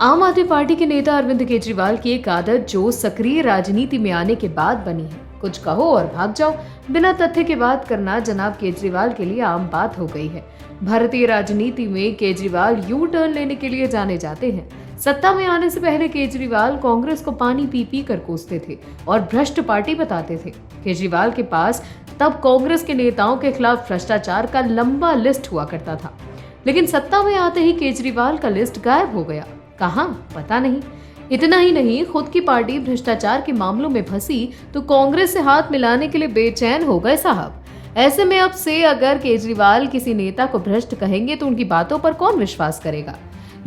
आम आदमी पार्टी के नेता अरविंद केजरीवाल की एक आदत जो सक्रिय राजनीति में आने के बाद बनी है, कुछ कहो और भाग जाओ, बिना तथ्य की बात करना जनाब केजरीवाल के लिए आम बात हो गई है। भारतीय राजनीति में केजरीवाल यू टर्न लेने के लिए जाने जाते हैं। सत्ता में आने से पहले केजरीवाल कांग्रेस को पानी पी पी कर कोसते थे और भ्रष्ट पार्टी बताते थे। केजरीवाल के पास तब कांग्रेस के नेताओं के खिलाफ भ्रष्टाचार का लंबा लिस्ट हुआ करता था, लेकिन सत्ता में आते ही केजरीवाल का लिस्ट गायब हो गया। कहाँ पता नहीं। इतना ही नहीं, खुद की पार्टी भ्रष्टाचार के मामलों में फंसी तो कांग्रेस से हाथ मिलाने के लिए बेचैन हो गए साहब। ऐसे में अब से अगर केजरीवाल किसी नेता को भ्रष्ट कहेंगे तो उनकी बातों पर कौन विश्वास करेगा?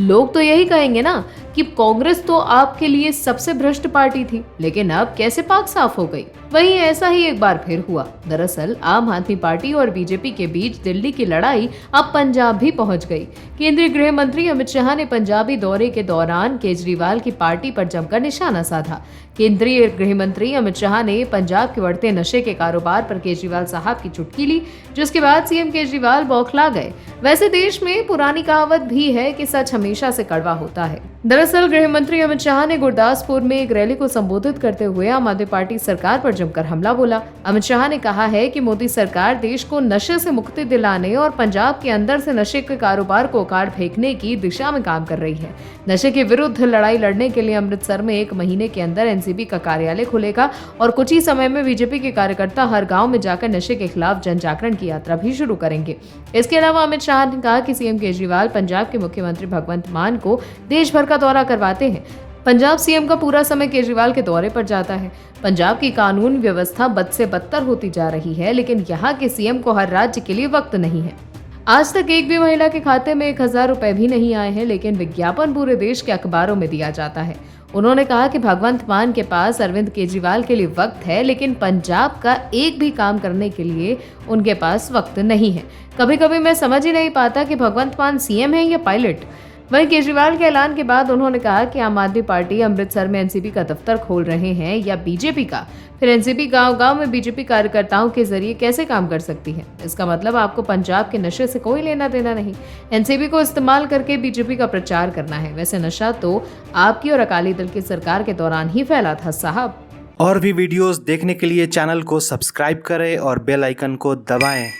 लोग तो यही कहेंगे ना कि कांग्रेस तो आपके लिए सबसे भ्रष्ट पार्टी थी, लेकिन अब कैसे पाक साफ हो गई। वहीं ऐसा ही एक बार फिर हुआ। दरअसल आम आदमी पार्टी और बीजेपी के बीच दिल्ली की लड़ाई अब पंजाब भी पहुंच गई। केंद्रीय गृह मंत्री अमित शाह ने पंजाबी दौरे के दौरान केजरीवाल की पार्टी पर जमकर निशाना साधा। केंद्रीय गृह मंत्री अमित शाह ने पंजाब के बढ़ते नशे के कारोबार पर केजरीवाल साहब की चुटकी ली, जिसके बाद सीएम केजरीवाल बौखला गए। वैसे देश में पुरानी कहावत भी है कि सच हमेशा से कड़वा होता है। दरअसल गृह मंत्री अमित शाह ने गुरदासपुर में एक रैली को संबोधित करते हुए आम आदमी पार्टी सरकार पर जमकर हमला बोला। अमित शाह ने कहा है कि मोदी सरकार देश को नशे से मुक्ति दिलाने और पंजाब के अंदर से नशे के कारोबार को उखाड़ फेंकने की दिशा में काम कर रही है। नशे के विरुद्ध लड़ाई लड़ने के लिए अमृतसर में 1 महीने के अंदर एनसीबी का कार्यालय खुलेगा और कुछ ही समय में बीजेपी के कार्यकर्ता हर गांव में जाकर नशे के खिलाफ जन जागरण की यात्रा भी शुरू करेंगे। इसके अलावा अमित शाह ने कहा कि सीएम केजरीवाल पंजाब के मुख्यमंत्री भगवंत मान को देश भर का दौरा करवाते हैं। पंजाब सीएम का पूरा समय केजरीवाल के दौरे पर जाता है। पंजाब की कानून व्यवस्था बद से बदतर होती जा रही है, लेकिन यहाँ के सीएम को हर राज्य के लिए वक्त नहीं है। आज तक एक भी महिला के खाते में 1000 रुपए भी नहीं आए हैं, लेकिन विज्ञापन पूरे देश के अखबारों में दिया जाता है। उन्होंने कहा कि भगवंत मान के पास अरविंद केजरीवाल के लिए वक्त है, लेकिन पंजाब का एक भी काम करने के लिए उनके पास वक्त नहीं है। कभी कभी मैं समझ ही नहीं पाता कि भगवंत मान सीएम है या पायलट। वहीं केजरीवाल के ऐलान के बाद उन्होंने कहा कि आम आदमी पार्टी अमृतसर में एनसीबी का दफ्तर खोल रहे हैं या बीजेपी का, फिर एनसीबी गांव-गांव में बीजेपी कार्यकर्ताओं के जरिए कैसे काम कर सकती है? इसका मतलब आपको पंजाब के नशे से कोई लेना देना नहीं। एनसीबी को इस्तेमाल करके बीजेपी का प्रचार करना है। वैसे नशा तो आपकी और अकाली दल की सरकार के दौरान ही फैला था साहब। और भी वीडियोस देखने के लिए चैनल को सब्सक्राइब करें और बेल आइकन को दबाएं।